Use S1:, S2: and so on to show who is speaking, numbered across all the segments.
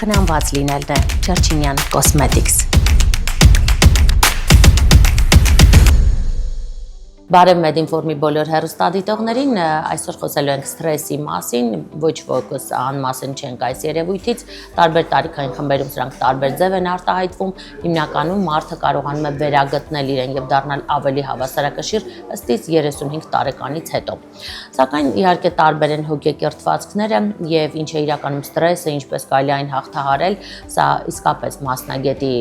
S1: Խնամված լինելն է Չերչինյան Cosmetics։ Բարև Մեդինֆորմի բոլոր հեռուստադիտողներին, այսօր խոսելու ենք սթրեսի մասին, ոչ ոքս անմասն չենք այս երևույթից, տարբեր տարիքային խմբերում սրանք տարբեր ձև են արտահայտվում, հիմնականում մարդը կարողանում է վերագտնել իրեն եւ դառնալ ավելի հավասարակշիռ ըստ իս 35 տարեկանից հետո։ Սակայն իհարկե տարբեր են հոգեկերտվածքները եւ ինչ է իրականում սթրեսը, ինչպես կարելի այն հաղթահարել, սա իսկապես մասնագետի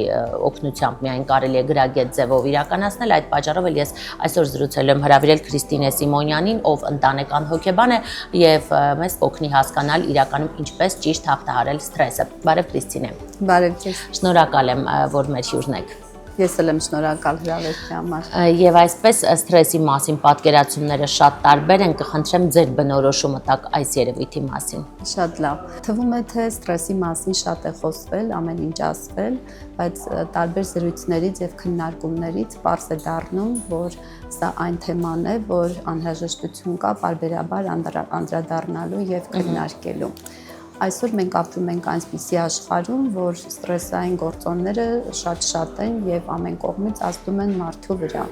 S1: օգնությամբ միայն կարելի է գրագետ ձևով իրականացնել, այդ պատճառով էլ ես այսօր զրուցել եմ հրավիրել Քրիստինե Սիմոնյանին, ով ընտանեկան հոգեբան է եւ մեզ կօգնի հասկանալ իրականում ինչպես ճիշտ հաղթահարել սթրեսը։ Բարև Քրիստինե։
S2: Բարև ձեզ։
S1: Շնորհակալ եմ, որ մեր հյուրն եք։
S2: Ես էլ եմ շնորհակալ հրավերքի համար։
S1: Եվ այսպես սթրեսի մասին պատկերացումները շատ տարբեր են, կխնդրեմ ձեր բնորոշումը տաք այս երևույթի մասին։
S2: Շատ լավ։ Թվում է թե սթրեսի մասին շատ է խոսվել, ամեն ինչ ասվել, բայց տարբեր զրույցներից եւ քննարկումներից պարզ է դառնում, որ սա այն թեման է, որ անհրաժեշտություն կա պարբերաբար անդրադառնալու եւ քննարկելու։ Այսօր մենք ապրում ենք այնպիսի աշխարհում, որ սթրեսային գործոնները շատ են եւ ամեն կողմից ազդում են մարդու վրա։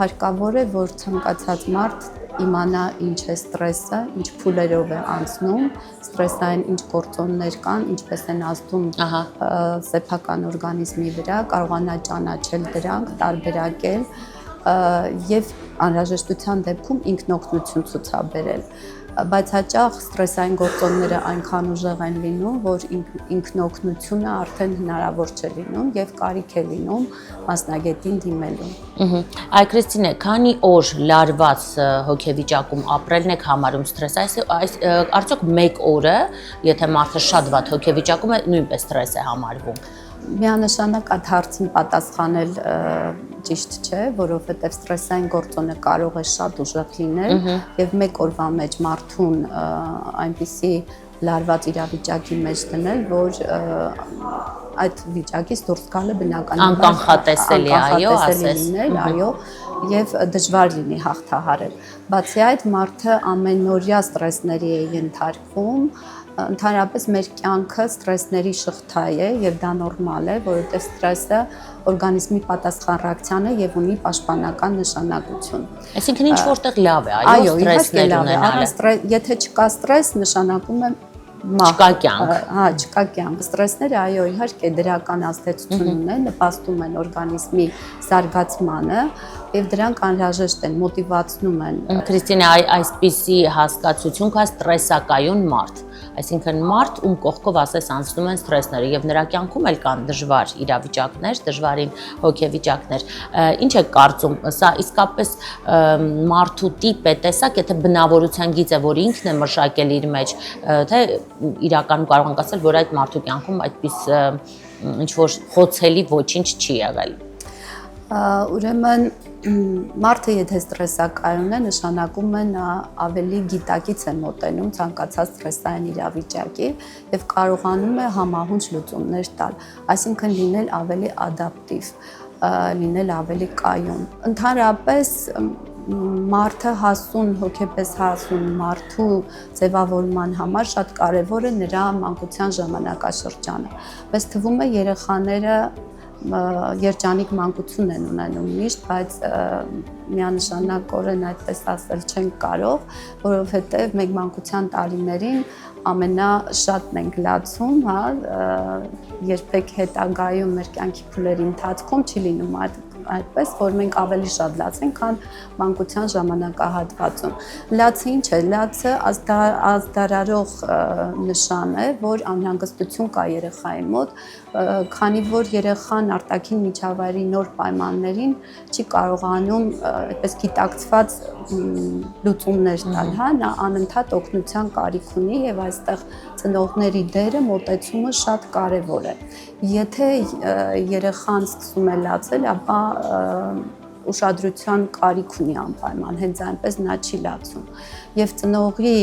S2: Հարկավոր է, որ ցանկացած մարդ իմանա ինչ է սթրեսը, ինչ փուլերով է անցնում, սթրեսային ինչ գործոններ կան, ինչպես են ազդում սեփական օրգանիզմի վրա, կարողանա ճանաչել դրանք, տարբերակել եւ անհրաժեշտության դեպքում ինքնօգնություն ցուցաբերել։ Բայց հաճախ սթրեսային գործոնները այնքան ուժեղ են լինում, որ ինքնօգնությունը արդեն հնարավոր չէ լինում եւ կարիք է լինում մասնագետին դիմելու։
S1: Այ Քրիստինե, քանի օր լարված հոգեվիճակում ապրելն եք համարում սթրես, արդյոք մեկ օրը, եթե մարդը շատ վատ հոգեվիճակում է, նույնպես սթրես է համարվում։
S2: Միանշանակ այդ հարցին պատասխանել ճիշտ չէ, որովհետև սթրեսային գործոնը կարող է շատ ուժեղ լինել եւ մեկ օրվա մեջ մարդուն այնպիսի լարված իրավիճակի մեջ դնել, որ այդ վիճակից դուրս գալը բնականաբար
S1: անկանխատեսելի,
S2: այո, եւ դժվար լինի հաղթահարել։ Բացի այդ, մարդը ամենօրյա սթրեսների է ենթարկվում, ընդհանրապես մեր կյանքը սթրեսների շղթա է եւ դա նորմալ է, որովհետեւ սթրեսը օրգանիզմի պատասխան ռեակցիան է եւ ունի պաշտպանական նշանակություն։
S1: Այսինքն ինչ որտեղ լավ է, այո, սթրեսներ ունենալը։
S2: Եթե չկա սթրես, նշանակում է
S1: չկա կյանք։
S2: Չկա կյանք։ Սթրեսները, այո, իհարկե դրական ազդեցություն ունեն, նպաստում են օրգանիզմի զարգացմանը եւ դրանք անհրաժեշտ են, մոտիվացնում են։
S1: Քրիստինե, այսպիսի հասկացություն կա սթրեսակայուն մարդ, այսինքն մարդ, ում կողքով ասես անցնում են սթրեսները եւ նրա կյանքում էլ կան դժվար իրավիճակներ, դժվարին հոգեվիճակներ։ Ինչ է կարծում, սա իսկապես մարդու տիպ է, տեսակ, եթե բնավորության գիծ է, որ ինքն է մշակել իր մեջ, թե իրականում կարող ենք ասել, որ այդ մարդու կյանքում այդպես ինչ որ խոցելի ոչինչ չի եղել։
S2: Ուրեմն մարդը եթե սթրեսակայուն է, նշանակում է նա ավելի գիտակից է մոտենում ցանկացած սթրեսային իրավիճակի եւ կարողանում է համահունչ լուծումներ տալ, այսինքն լինել ավելի ադապտիվ, լինել ավելի կայուն։ Ընդհանրապես մարդը հասուն, հոգեպես հասուն մարդու ձևավորման համար շատ կարևոր է նրա մանկության ժամանակաշրջանը։ Մեզ թվում է երեխաները երջանիկ մանկություն են ունենում միշտ, բայց միանշանակորեն այդպես ասել չենք կարող, որովհետև մենք մանկության տարիներին ամենաշատն ենք լացում, երբեք հետագայում մեր կյանքի փուլերի ընթացքում չի լինում այդպես, որ մենք ավելի շատ լաց ենք, քան մանկության ժամանակահատվածում։ Լացը ինչ է? Լացը ազդարարող նշան է, որ անհանգստություն կա երեխայի մոտ, քանի որ երեխան արտաքին միջավայրի նոր պայմաններին չի կարողանում այդպես գիտակցված լուծումներ տալ, նա անընդհատ օգնության կարիք ունի եւ այստեղ ծնողների դերը մոտեցումը շատ կարեւոր է։ Եթե երեխան սկսում է լացել, ապա ուշադրության կարիք ունի անպայման, հենց այնպես նա չի լացում։ Եվ ծնողի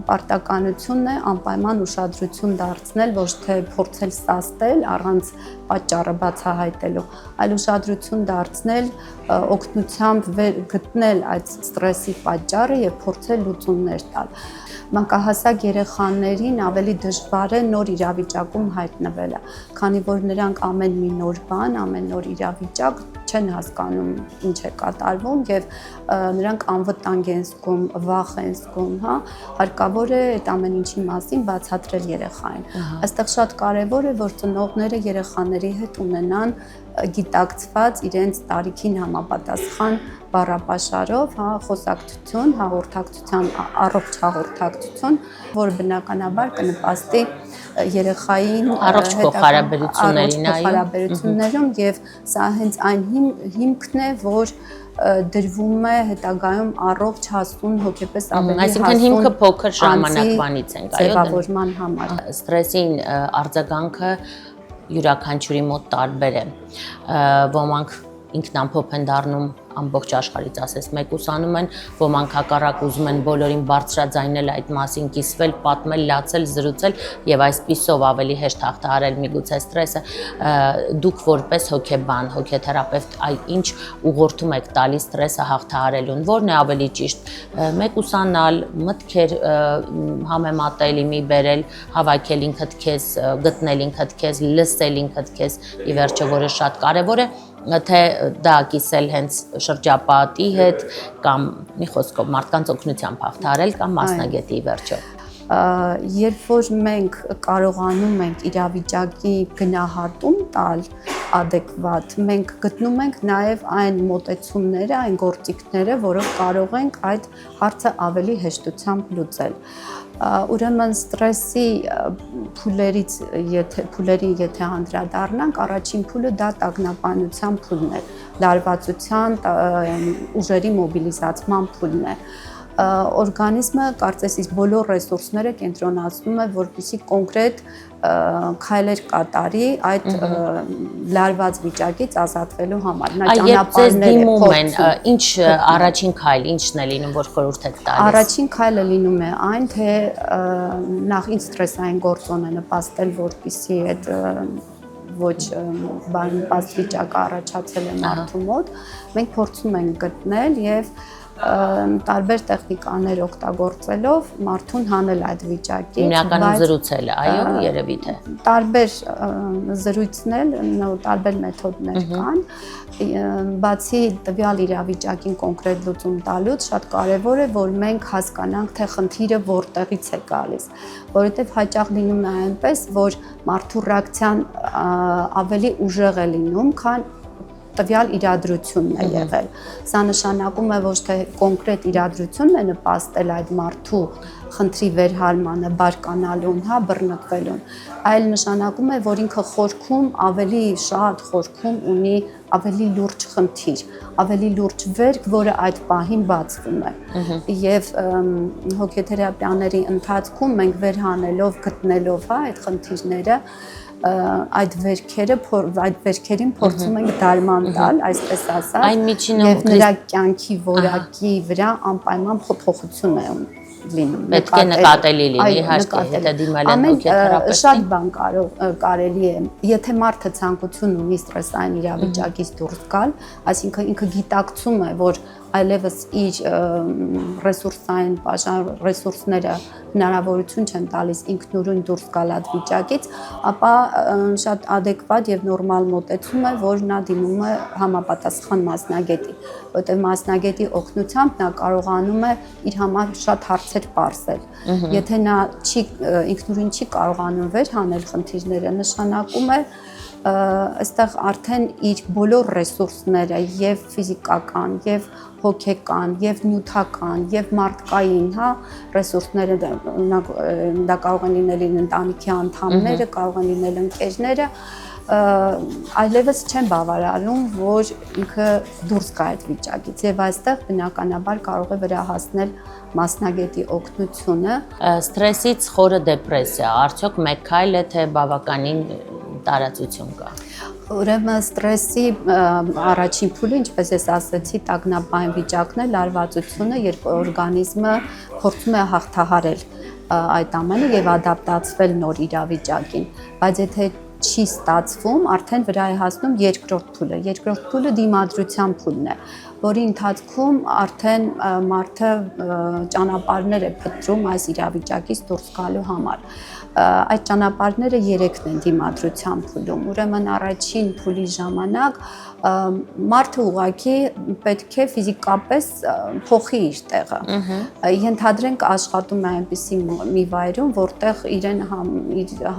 S2: պարտականությունն է անպայման ուշադրություն դարձնել, ոչ թե փորձել սաստել առանց պատճառը բացահայտելու, այլ ուշադրություն դարձնել օգնությամբ գտնել այդ սթրեսի պատճառը եւ փորձել լուծումներ տալ։ մանկահասակ երեխաներին ավելի դժվար է նոր իրավիճակում հայտնվելը, քանի որ նրանք ամեն մի նոր բան, ամեն նոր իրավիճակ չեն հասկանում ինչ է կատարվում եւ նրանք անվտանգ են զգում, վախ են զգում, հա, հարկավոր է այդ ամեն ինչի մասին բացատրել երեխային։ Այստեղ շատ կարեւոր է, որ ծնողները երեխաների հետ ունենան գիտակցված իրենց տարիքին համապատասխան բառապաշարով, հա, խոսակցություն, հաղորդակցության, առողջ հաղորդակցություն, որը բնականաբար կնպաստի երեխային
S1: առողջ
S2: փոխհարաբերություններում եւ սա հենց այն հիմքն է, որ դրվում է հետագայում առողջ հասուն հոգեպես ավելի հասուն,
S1: այսինքն հիմքը փոքր ժամանակվանից ենք, այո,
S2: ձևավորման համար։
S1: Ստրեսին արձագանքը յուրաքանչյուրի մոտ տարբեր է, ոմանք ինքնամփոփ են դառնում ամբողջ աշխարհից ասես մեկուսանում են, ոմանք հակառակ ուզում են բոլորին բարձրաձայնել այդ մասին, կիսվել, պատմել, լացել, զրուցել եւ այսպիսով ավելի հեշտ հաղթահարել միգուցե ստրեսը։ Դուք որպես հոգեբան, հոգեթերապևտ, ինչ ուղղորդում եք տալիս ստրեսը հաղթահարելուն, որն է ավելի ճիշտ՝ մեկուսանալ, մտքեր համեմատել, իմի բերել, հավաքել ինքդ քեզ, գտնել ինքդ քեզ, լսել ինքդ քեզ, ի վերջո, որը շատ կարեւոր է, թե դա կիսել հենց շրջապատի հետ կամ մի խոսքով մարդկանց օգնությամբ հաղթահարել կամ մասնագետի վերջո։
S2: Երբ որ մենք կարողանում ենք իրավիճակի գնահատում տալ adekvat, մենք գտնում ենք նաև այն մոտեցումները, այն գործիքները, որով կարող ենք այդ հարցը ավելի հեշտությամբ լուծել։ Ուրեմն ստրեսի փուլերի եթե անդրադառնանք, առաջին փուլը դա տագնապանության փուլն է, լարվածության, ուժերի մոբիլիզացման փուլն է։ Օրգանիզմը կարծես իսկ բոլոր ռեսուրսները կենտրոնացնում է, որպեսզի կոնկրետ քայլեր կատարի այդ լարված վիճակից ազատվելու համար։ Նա
S1: ճանապարհներ է փոխում։ Ինչ առաջին քայլ, ինչն է լինում, որ խորհուրդ եք տալիս։
S2: Առաջին քայլը լինում է այն, թե նախ ինչ ստրեսային գործոն է նպաստել, որպեսզի այդ ոչ բանպաստ վիճակը առաջացել է մարդու մոտ, մենք փորձում ենք գտնել եւ տարբեր տեխնիկաներ օգտագործելով մարդուն հանել այդ վիճակից,
S1: հիմնականում զրուցելը, այո, երևի թե
S2: տարբեր զրույցներ, տարբեր մեթոդներ կան, բացի տվյալ իրավիճակին կոնկրետ լուծում տալուց, շատ կարևոր է, որ մենք հասկանանք, թե խնդիրը որտեղից է գալիս, որովհետև հաճախ լինում է այնպես, որ մարդու ռեակցիան ավելի ուժեղ է լինում, քան տվյալ իրադրությունն է եղել։ Սա նշանակում է ոչ թե կոնկրետ իրադրությունն է նպաստել այդ մարդու խնդրի վերհարմանը, բարկանալուն, հա, բռնկվելուն, այլ նշանակում է, որ ինքը խորքում ավելի շատ խորքում ունի ավելի լուրջ խնդիր, ավելի լուրջ վերք, որը այդ պահին բացվում է։ Եվ հոգեթերապիաների ընթացքում մենք վերհանելով, գտնելով, հա, այդ խնդիրները այդ վերքերին փորձում ենք դարման տալ, այսպես ասած, եւ նրա կյանքի որակի վրա անպայման փոփոխություն է լինում։
S1: Պետք է նկատելի լինի, իհարկե, եթե դիմել են հոգեթերապևտին։
S2: Շատ բան կարելի է, եթե մարդը ցանկություն ունի ստրեսային իրավիճակից դուրս գալ, այսինքն ինքը գիտակցում է, որ այլևս իր ռեսուրսային ռեսուրսները հնարավորություն չեն տալիս ինքնուրույն դուրս գալ այդ վիճակից, ապա շատ adekvat եւ նորմալ մոտեցում է, որ նա դիմում է համապատասխան մասնագետի, որտեղ մասնագետի օգնությամբ նա կարողանում է իր համար շատ հարցեր պարզել։ Եթե նա ինքնուրույն չի կարողանում վերհանել խնդիրները, նշանակում է այստեղ արդեն իր բոլոր ռեսուրսները եւ ֆիզիկական, եւ հոգեկան, եւ նյութական, եւ մարդկային, հա, ռեսուրսները դա կարող են լինել ընտանիքի անդամները, կարող են լինել ընկերները, այլևս չեն բավարարում, որ ինքը դուրս գա այդ վիճակից եւ այստեղ բնականաբար կարող է վերահասնել մասնագետի օգնությունը։
S1: Ստրեսից խորը դեպրեսիա, արդյոք մեկ քայլ է, թե բավականին տարածություն կա։
S2: Ուրեմն ստրեսի առաջին փուլը, ինչպես ես ասացի, տագնապային վիճակն է, լարվածությունը, երբ օրգանիզմը փորձում է հաղթահարել այդ ամենը եւ ադապտացվել նոր իրավիճակին, բայց եթե չի ստացվում, արդեն վրա է հասնում երկրորդ փուլը։ Երկրորդ փուլը դիմադրության փուլն է, որի ընթացքում արդեն մարդը ճանապարհներ է փնտրում այս իրավիճակից դուրս գալու համար։ Այդ ճանապարհները 3-ն են դիմադրության փուլում։ Ուրեմն առաջին փուլի ժամանակ մարդը ուղղակի պետք է ֆիզիկապես փոխի իր տեղը։ Ենթադրենք աշխատում է այնպիսի մի վայրում, որտեղ իր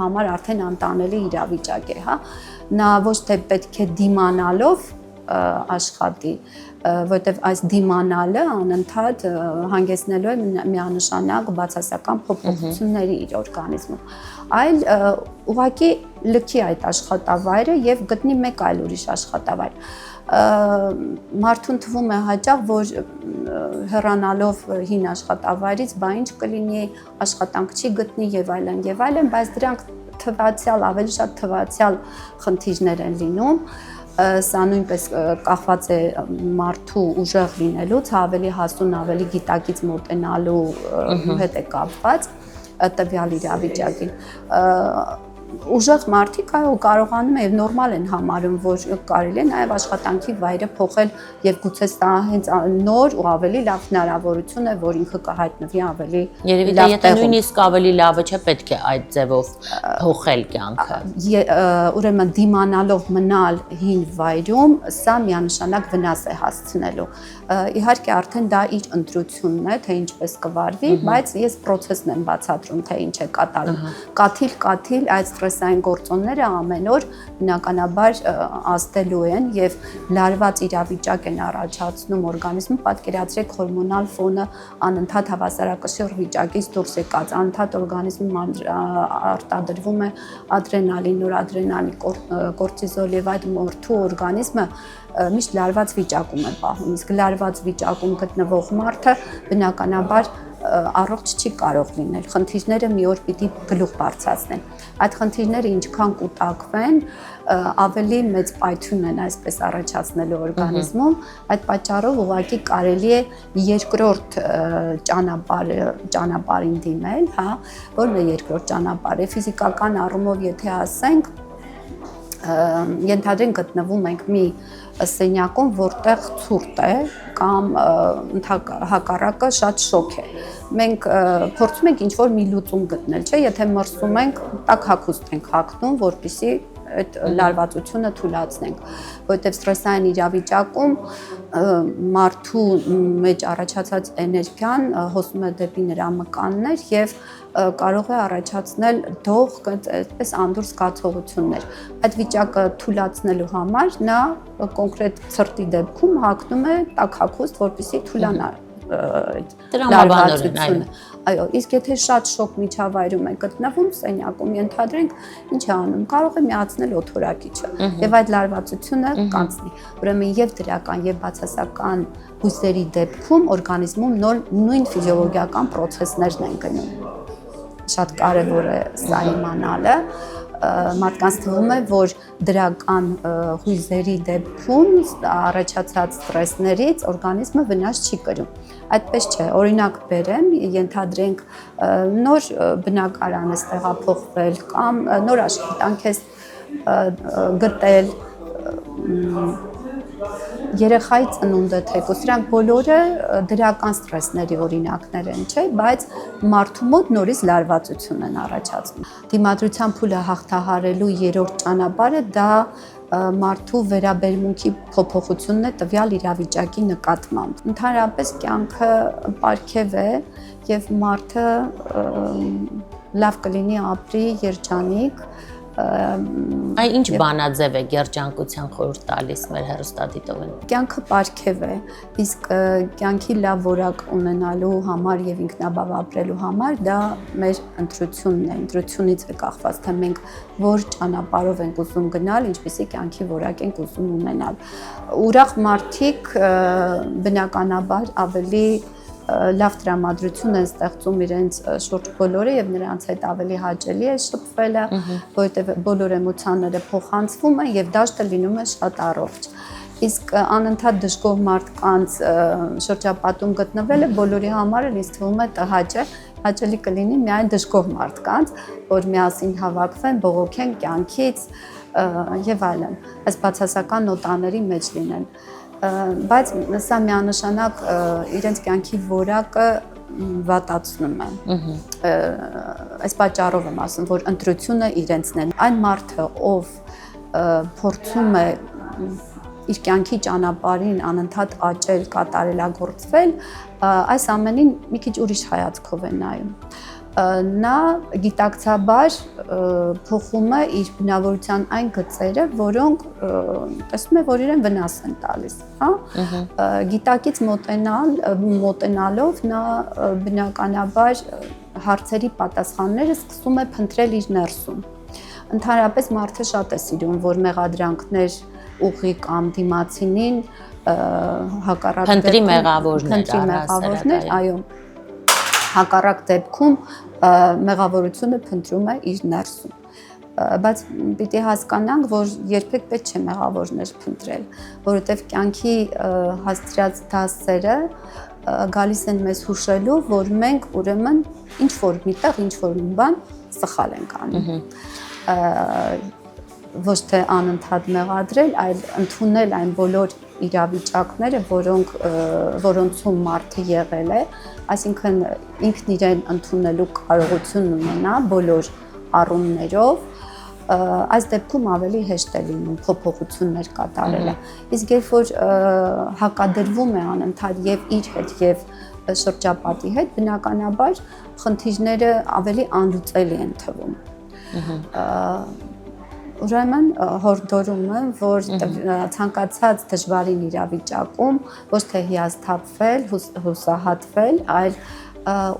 S2: համար արդեն անտանելի իրավիճակ է, հա։ Նա ոչ թե պետք է դիմանալով աշխատի, որտեղ այս դիմանալը անընդհատ հանգեցնելու է միանշանակ բացասական փոփոխությունների իր օրգանիզմում, այլ ուղղակի լքի այդ աշխատավայրը եւ գտնի մեկ այլ ուրիշ աշխատավայր։ Մարդուն թվում է հաճախ, որ հեռանալով հին աշխատավայրից, բա ինչ կլինի, աշխատանք չի գտնի եւ այլն, բայց դրանք ավելի շատ թվացial խնդիրներ են լինում։ Սա նույնպես կախված է մարդու ուժեղ լինելուց, ավելի հասուն, ավելի գիտակից մոտենալու հետ է կապված տվյալ իրավիճակին։ Ուժեղ մարդիկ կարողանում են եւ նորմալ են համարում, որ կարելի է նաեւ աշխատանքի վայրը փոխել եւ գուցե սա հենց նոր ու ավելի լավ հնարավորություն է, որ ինքը կհայտնվի ավելի
S1: Երևի թե եթե նույնիսկ ավելի լավը չէ, պետք է այդ ձևով փոխել կյանքը։
S2: Ուրեմն դիմանալով մնալ հին վայրում, սա միանշանակ վնաս է հասցնելու։ Իհարկե արդեն դա իր ընտրությունն է, թե ինչպես կվարվի, բայց ես process-ն եմ բացատրում, թե ինչ է կատարում։ Կաթիլ այդ ստրեսային գործոնները ամեն օր բնականաբար ազդելու են եւ լարված իրավիճակ են առաջացնում օրգանիզմում, պատկերացրեք հորմոնալ ֆոնը անընդհատ հավասարակշիռ վիճակից դուրս եկած, անընդհատ օրգանիզմում արտադրվում է ադրենալին, նորադրենալին, կորտիզոլ եւ այդ մարդու օրգանիզմը միշտ լարված վիճակում է պահում, իսկ լարված վիճակում գտնվող մարդը բնականաբար առողջ չի կարող լինել, խնդիրները մի օր պիտի գլուխ բարձրացնեն։ Այդ խնդիրները ինչքան կուտակվեն, ավելի մեծ պայթյուն են այսպես առաջացնելու օրգանիզմում, այդ պատճառով ուղղակի կարելի է երկրորդ ճանապարհին դիմել, հա, որն է երկրորդ ճանապարհը, ֆիզիկական առումով եթե ասենք, ենթադրենք գտնվում ենք մի սենյակում, որտեղ ցուրտ է կամ հակառակը շատ շոկ է։ Մենք փորձում ենք ինչ-որ մի լուծում գտնել, չէ՞, եթե մրսում ենք, տաք հագուստ ենք հագնում, որպեսզի այդ լարվածությունը թույլատնենք, որովհետև ստրեսային իրավիճակում մարդու մեջ առաջացած էներգիան հոսում է դեպի նրա մկաններ եւ կարող է առաջացնել դող, այդպես անդուր զգացողություններ։ Այդ վիճակը թույլատնելու համար նա կոնկրետ ցրտի դեպքում հագնում է տաք հագուստ, որպեսզի թույլանա լարվածությունը։ Այո, իսկ եթե շատ շոկ միջավայրում է գտնվում սենյակում, ենթադրենք, ինչ է անում, կարող է միացնել օդորակիչը եւ այդ լարվածությունը կանցնի։ Ուրեմն եւ դրական եւ բացասական հույսերի դեպքում օրգանիզմում նույն ֆիզիոլոգիական process-ներն են գնում։ Շատ կարեւոր է սա իմանալը։ Մարդկանց թվում է, որ դրական հույզերի դեպքում առաջացած ստրեսներից օրգանիզմը վնաս չի կրում։ Այդպես չէ, օրինակ բերեմ, ենթադրենք նոր բնակարան է տեղափոխվել կամ նոր աշխատանք է գտել, երեխայի ծնունդը թեկուզ, սրանք բոլորը դրական ստրեսների օրինակներ են, չէ, բայց մարդու մոտ նորից լարվածություն են առաջացնում։ Դիմադրության փուլը հաղթահարելու երրորդ ճանապարհը դա մարդու վերաբերմունքի փոփոխությունն է տվյալ իրավիճակի նկատմամբ։ Ընդհանրապես կյանքը պարգև է եւ մարդը լավ կլինի ապրի երջանիկ։
S1: Այ ինչ բանաձև է երջանկության խորհուրդ տալիս մեր հեռուստադիտողին։
S2: Կյանքը պարգև է, իսկ կյանքի լավ որակ ունենալու համար եւ ինքնաբավ ապրելու համար դա մեր ընտրությունն է, ընտրությունից է կախված, թե մենք որ ճանապարհով ենք ուզում գնալ, ինչպեսի կյանքի որակ ենք ուզում ունենալ։ Ուրախ մարդիկ բնականաբար ավելի լավ տրամադրություն են ստեղծում իրենց շուրջ բոլորը եւ նրանց հետ ավելի հաճելի է շփվելը, որովհետեւ բոլոր էմոցիաները փոխանցվում են եւ դաշտը լինում է շատ առողջ։ Իսկ անընդհատ դժգոհ մարդկանց շրջապատում գտնվելը բոլորի համար ինձ թվում է տհաճ է հաճելի կլինի միայն դժգոհ մարդկանց, որ միասին հավաքվեն, բողոքեն կյանքից եւ այլն, այս բացասական նոտաների մեջ լինեն։ Բայց սա միանշանակ իրենց կյանքի որակը վատացնում է։ Այս պատճառով եմ ասում, որ ընտրությունը իրենցն է։ Այն մարդը, ով փորձում է իր կյանքի ճանապարհին անընդհատ աճել, կատարելագործվել, այս ամենին մի քիչ ուրիշ հայացքով է նայում։ Նա գիտակցաբար փոխում է իր բնավորության այն գծերը, որոնք տեսնում է, որ իրեն վնաս են տալիս, հա։ Գիտակից մոտենալով նա բնականաբար հարցերի պատասխանները սկսում է փնտրել իր ներսում։ Ընդհանրապես մարդը շատ է սիրում, որ մեղադրանքներ ուղի կամ դիմացինին հակառակ
S1: փնտրի մեղավորներ,
S2: այո, հակառակ դեպքում մեղավորությունը փնտրում է իր ներսում, բայց պիտի հասկանանք, որ երբեք պետք չէ մեղավորներ փնտրել, որովհետև կյանքի հասցրած դասերը գալիս են մեզ հուշելու, որ մենք ուրեմն ինչ որ միտեղ, ինչ որ մի բան սխալ ենք անում։ Ոչ թե անընդհատ մեղադրել, այլ ընդունել այն բոլոր իրավիճակները, որոնցում մարդը եղել է, այսինքն ինքն իրեն ընդունելու կարողություն ունենա բոլոր առումներով, այս դեպքում ավելի հեշտ է լինում փոփոխություններ կատարելը։ Իսկ երբ որ հակադրվում է անընդհատ եւ իր հետ եւ շրջապատի հետ, բնականաբար խնդիրները ավելի անլուծելի են թվում։ Ուրեմն հորդորում եմ, որ ցանկացած դժվարին իրավիճակում ոչ թե հիասթափվել, հուսահատվել, այլ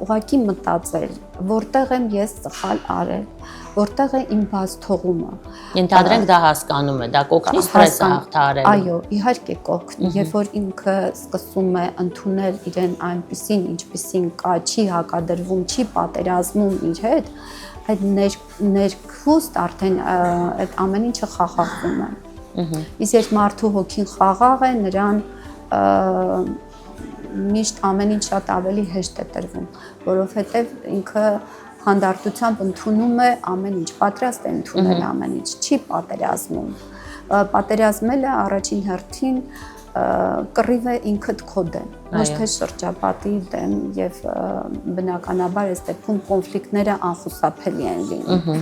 S2: ուղղակի մտածել, որտեղ եմ ես սխալ արել, որտեղ է իմ բաց թողումը։
S1: Ենթադրենք դա հասկանում է, դա կօգնի ստրեսը հաղթահարելու։
S2: Այո, իհարկե կօգնի, երբ որ ինքը սկսում է ընդունել իրեն այնպիսին, ինչպիսին կա, չի հակադրվում, չի պատերազմում իր հետ, այդ ներքուստ արդեն այդ ամեն ինչը խաղաղվում է։ Իսկ երբ մարդու հոգին խաղաղ է, նրան միշտ ամեն ինչ շատ ավելի հեշտ է տրվում, որովհետև ինքը հանդարտությամբ ընդունում է ամեն ինչ, պատրաստ է ընդունել ամեն ինչ, չի պատերազմում։ Պատերազմելը առաջին հերթին կռիվ է ինքդ քո դեմ, ոչ թե շրջապատի դեմ եւ բնականաբար այս դեպքում կոնֆլիկտները անխուսափելի են լինում։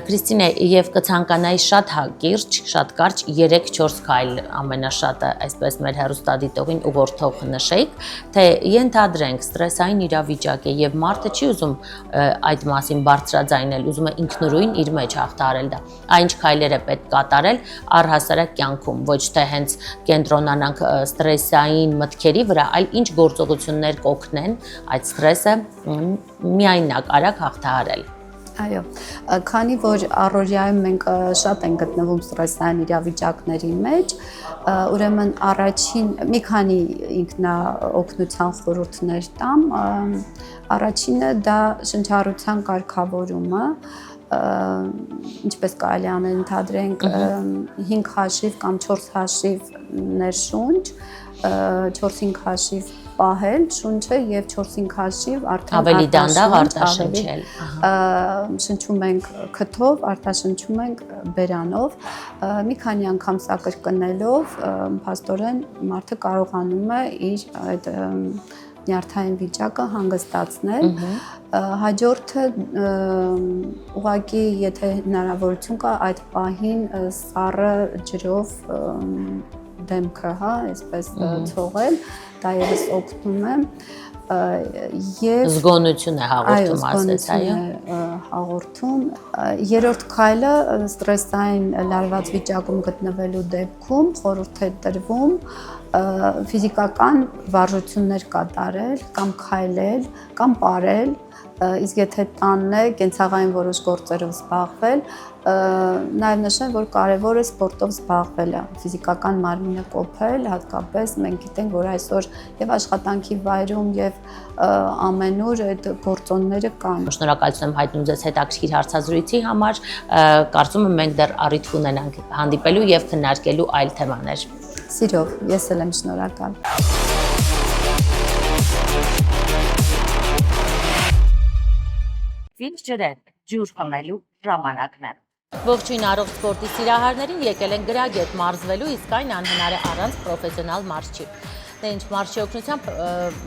S1: Կրիստինե, եւ կցանկանայի շատ հակիրճ, շատ կարճ 3-4 քայլ ամենաշատը, այսպես մեր հեռուստադիտողին ուղղորդող նշեիք, թե ենթադրենք ստրեսային իրավիճակ է եւ մարդը չի ուզում այդ մասին բարձրաձայնել, ուզում է ինքնուրույն իր մեջ հաղթահարել դա։ Այն քայլերը պետք կատարել առհասարակ կյանքում, ոչ թե հենց կենտրոնանանք ստրեսային մտքերի վրա, այլ ինչ գործողություններ կօգնեն այդ ստրեսը միայնակ արագ հաղթահարել։
S2: Այո, քանի որ առօրյայում մենք շատ ենք գտնվում ստրեսային իրավիճակների մեջ, ուրեմն առաջին մի քանի ինքնաօգնության խորհուրդներ տամ, առաջինը դա շնչառության կարգավորումը, ինչպես կարելի անել ընդհանրենք 5 հաշիվ կամ 4 հաշիվ ներշունչ, 4-5 հաշիվ պահել շունչը եւ 4-5 հաշիվ արդեն
S1: ավելի դանդաղ արտաշնչել։
S2: Շնչում ենք քթով, արտաշնչում ենք բերանով, մի քանի անգամ սա կրկնելով, փաստորեն մարդը կարողանում է իր այդ նյարդային վիճակը հանգստացնել։ Հաջորդը ուղղակի եթե հնարավորություն կա այդ պահին սառը ջրով դեմքը, հա, այսպես ցողել, դա եւս օգնում է եւ
S1: զգոնություն է հաղորդում, ասես, այո,
S2: հաղորդում։ Երրորդ քայլը ստրեսային լարված վիճակում գտնվելու դեպքում խորհուրդ է տրվում ֆիզիկական վարժություններ կատարել կամ քայլել կամ պարել, իսկ եթե տանն է կենցաղային որոշ գործերով զբաղվել, նաև նշեմ, որ կարևոր է սպորտով զբաղվելը, ֆիզիկական մարմինը կոփել, հատկապես մենք գիտենք, որ այսօր եւ աշխատանքի վայրում եւ ամենուր այդ գործոնները կան։
S1: Շնորհակալություն եմ հայտնում ձեզ հետաքրքիր հարցազրույցի համար, կարծում եմ մենք դեռ առիթ կունենանք հանդիպելու եւ քննարկելու այլ թեմաներ։
S2: Սիրով, ես էլ եմ շնորհակալ։
S3: Ֆիքս ջրել, ջուր խմելու ժամանակն է։
S1: Ողջույն առողջ սպորտի սիրահարներին, եկել են գրագետ մարզվելու, իսկ այն անհնար է առանց պրոֆեսիոնալ մարզչի։ Դե ինչ մարզչի օգնությամբ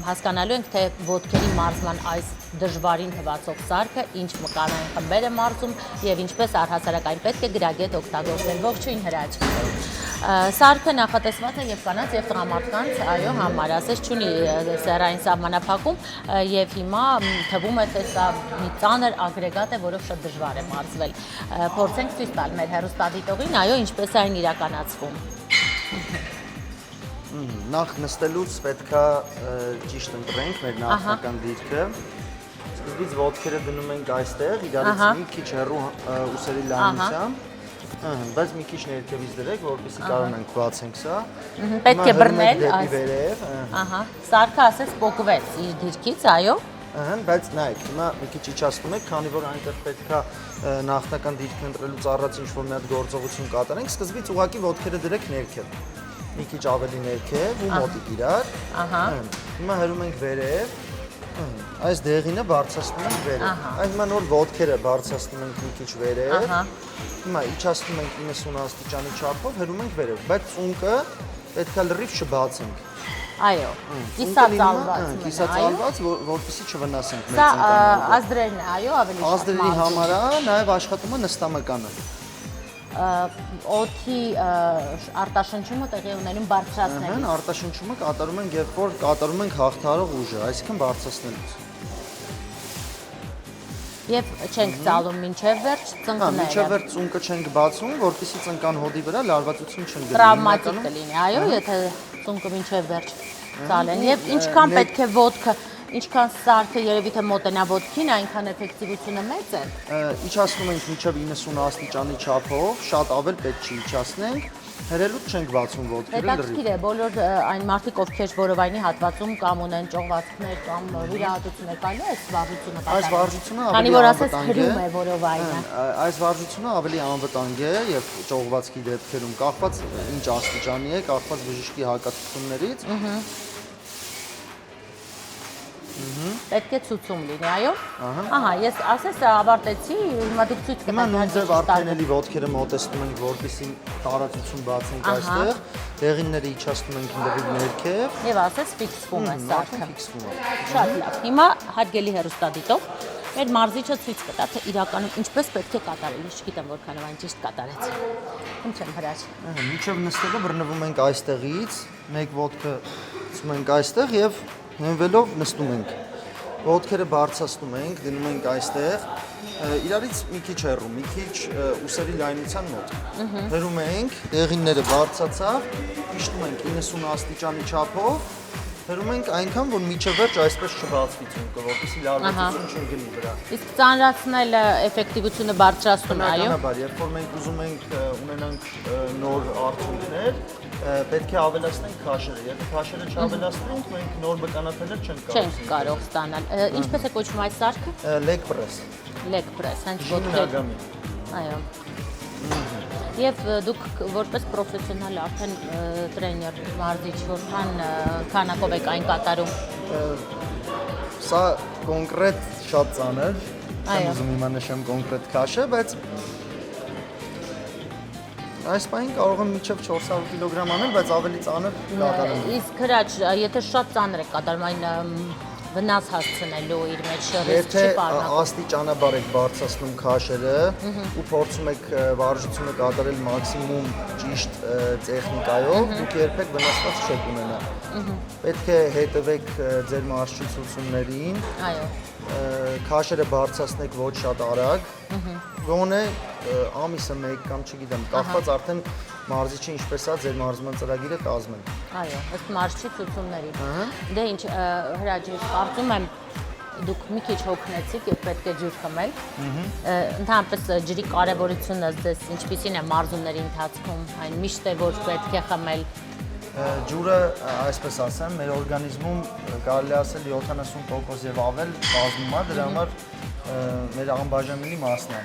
S1: հասկանալու ենք, թե ոտքերի մարզման այս դժվարին թվացող սարքը ինչ մկանային խմբեր է մարզում եւ ինչպես առհասարակ այն պետք է գրագետ օգտագործել։ Ողջույն Հրաչ։ Սարքը նախատեսված է եւ կանանց եւ տղամարդկանց, այո, համար, ասես չունի սեռային սահմանափակում եւ հիմա թվում է, թե սա մի ծանր ագրեգատ է, որով շատ դժվար է մարզվել։ Փորձենք ցույց տալ մեր հեռուստադիտողին, այո, ինչպես է այն իրականացվում։
S4: Նախ նստելուց պետքա ճիշտ ընտրենք մեր նախնական դիրքը։ Սկզբից ոտքերը դնում ենք այստեղ, իրարից մի քիչ հեռու ուսերի լայնությամբ, բայց մի քիչ ներքևից դրեք, որպեսզի կարողանանք բացենք սա։
S1: Պետք է բռնել այս։
S4: Վերև,
S1: Սարքը ասես պոկվեց իր դիրքից, այո։
S4: Բայց նայեք, հիմա մի քիչ իջացնում եք, քանի որ այնտեղ պետքա նախնական դիրքը ընտրելուց առաջ ինչ-որ մի հատ գործողություն կատարենք, սկզբից ուղղակի ոտքերը դրեք ներքև։ Մի քիչ ավելի ներքև ու մոտիկ իրար։ Հիմա հրում ենք վերև։ Այս դեղինը բարձրացնում ենք վերև։ Այս հիմա նոր ոտքերը բարձրացնում ենք մի քիչ վերև։ Հիմա իջացնում ենք 90 աստիճանի չափով, հրում ենք վերև, բայց ծունկը պետքա լրիվ չբացենք։
S1: Այո, կիսածալված։
S4: Կիսածալված, որպեսզի չվնասենք մեր
S1: Սա
S4: ծնկները։
S1: ազդրերն է, այո, ավելի շատ։
S4: Ազդրերի համար է, նաև աշխատում է նստամկանը։
S1: Օդի արտաշնչումը տեղի ունենում բարձրացնելիս։
S4: Արտաշնչումը կատարում ենք, երբ որ կատարում ենք հաղթարող ուժը, այսինքն բարձրացնելուց։
S1: Եվ չենք ծալում մինչև վերջ ծնկները։
S4: Մինչև վերջ ծունկը չենք բացում, որպեսզի ծնկան հոդի վրա լարվածություն չընկնի։
S1: Տրավմատիկ կլինի, այո, եթե ծունկը մինչև վերջ ծալեն։ Եվ ինչքան պետք է ոտքը, ինչքան սարքը երևի թե մոտենա ոտքին, այնքան էֆեկտիվությունը մեծ է։
S4: Իջացնում ենք մինչև 90 աստիճանի չափով, շատ ավել պետք չի իջացնենք, հրելուց չենք բացում ոտքերը լրիվ։
S1: Հետաքրքիր է, բոլոր այն մարդիկ, ովքեր որովայնի հատվածում կամ ունեն ճողվածքներ կամ վիրահատություններ, կարելի է այս վարժությունը կատարել։
S4: Այս վարժությունը
S1: Քանի
S4: ավելի
S1: որ ասես
S4: անվտանգ է։
S1: հրում է որովայնը։
S4: Այս վարժությունը ավելի անվտանգ է եւ ճողվածքի դեպքերում կախված ինչ աստիճանի է, կախված բժշկի հակացություններից։
S1: Պետք է ցուցում լինի, այո։ Ահա, ես ասես ավարտեցի, հիմա դուք ցույց
S4: Հիմա
S1: կտաք։
S4: նույն ձև արդենելի ոտքերը մոտեցնում ենք, որպեսզի տարածություն բացենք այստեղ, դեղինները իջացնում ենք լրիվ ներքև։
S1: Եվ ասես ֆիքսվում է սարքը։
S4: Ֆիքսվում է։
S1: Շատ լավ։ Հիմա հարգելի հեռուստադիտող, մեր մարզիչը ցույց կտա, թե իրականում ինչպես պետք է կատարել։ Ես չգիտեմ որքանով այն ճիշտ կատարեց։ Ինչ եմ հրաշ։
S4: Մինչև նստելը բռնվում ենք այստեղից, մեկ ոտքը ցում ենք այստեղ եւ հենվելով նստում ենք։ Ոտքերը բարձրացնում ենք, դնում ենք այստեղ, իրարից մի քիչ հեռու, մի քիչ ուսերի լայնության մոտ։ Հրում ենք, դեղինները բարձրացավ, իջնում ենք 90 աստիճանի չափով, հրում ենք այնքան, որ միջև վերջ այսպես չբացվի ծունկը, որպեսզի լարվածություն չընկնի վրա։
S1: Իսկ ծանրացնելը էֆեկտիվությունը բարձրացնում է, այո։
S4: Բնականաբար, երբ որ մենք ուզում ենք ունենանք նոր արդյունքներ, պետք է ավելացնենք քաշերը։ Եթե քաշերը չավելացնենք, մենք նոր բկանաթելեր չենք
S1: կարող ստանալ։ Ինչպես է կոչվում այս սարքը։
S4: Leg press։
S1: Leg press, հենց
S4: Ոտքեր։
S1: ոտքեր։ Այո։ Եվ դուք որպես պրոֆեսիոնալ արդեն տրեյներ, մարզիչ, որքան քանակով եք այն կատարում։
S4: Սա կոնկրետ շատ ծանր։ Չեմ ուզում հիմա նշեմ կոնկրետ քաշը, բայց այս պահին կարող եմ մինչև 400 կիլոգրամ անել, բայց ավելի ծանր կատարեմ։
S1: Իսկ հրաչ, եթե շատ ծանր եք կատարում, այն վնաս հասցնելու իր մեջ ռիսկ չի պարունակում։
S4: Աստիճանաբար եք բարձրացնում քաշերը ու փորձում եք վարժությունը կատարել մաքսիմում ճիշտ տեխնիկայով, դուք երբեք վնասված չեք ունենա։ Պետք է հետևեք ձեր մարզչի ցուցումներին։
S1: Այո։
S4: Քաշերը բարձրացնեք ոչ շատ արագ։ Գոնե ամիսը 1 կամ չգիտեմ, կախված արդեն մարզիչը ինչպես է ձեր մարզման ծրագիրը կազմել։
S1: Այո, ըստ մարզչի ցուցումների։ Դե ինչ, Հրաչ, ես կարծում եմ դուք մի քիչ հոգնեցիք եւ պետք է ջուր խմել։ Ընդհանրապես ջրի կարեւորությունը ձեզ ինչպիսին է մարզումների ընթացքում, այն միշտ է որ պետք է խմել։
S4: Ջուրը, այսպես ասեմ, մեր օրգանիզմում կարելի ասել 70% եւ ավել կազմում է, դրա համար մեր անբաժանելի մասն է։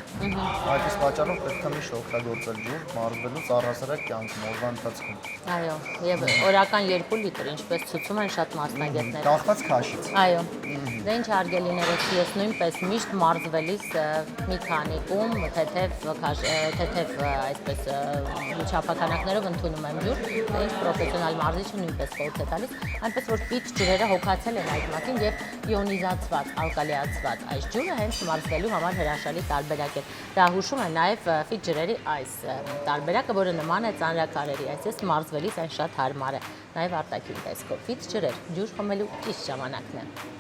S4: Այդ պատճառով պետք է միշտ օգտագործել ջուր մարզվելու առհասարակ կյանքում օրվա ընթացքում։
S1: Այո, եւ օրական 2 լիտր, ինչպես ցույցում են շատ մասնագետները։
S4: Կախված քաշից։
S1: Այո։ Դե ինչ հարգելիներս, ես նույնպես միշտ մարզվելիս մի քանի կում թեթև այսպես չափականակներով ընդունում եմ ջուր, դե ինչ պրոֆեսիոնալ մարզիչը նույնպես խորհուրդ է տալիս, այնպես որ պիտ ջրերը հոգացել են այդ մասին եւ իոնիզացված, ալկալիացված այս ջուրը հենց մարզվելու համար հրաշալի տարբերակ է։ Դա հուշում է նաեւ ֆիտ ջրերի այս տարբերակը, որը նման է ծանրակարերի, այսպես մարզվելիս այն շատ հարմար է։ Նաեւ արտաքին տեսքով ֆիտ ջրեր, ջուր խմելու ճիշտ ժամանակն է։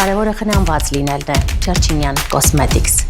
S1: Կարևորը խնամված լինելն է։ Չերչինյան Cosmetics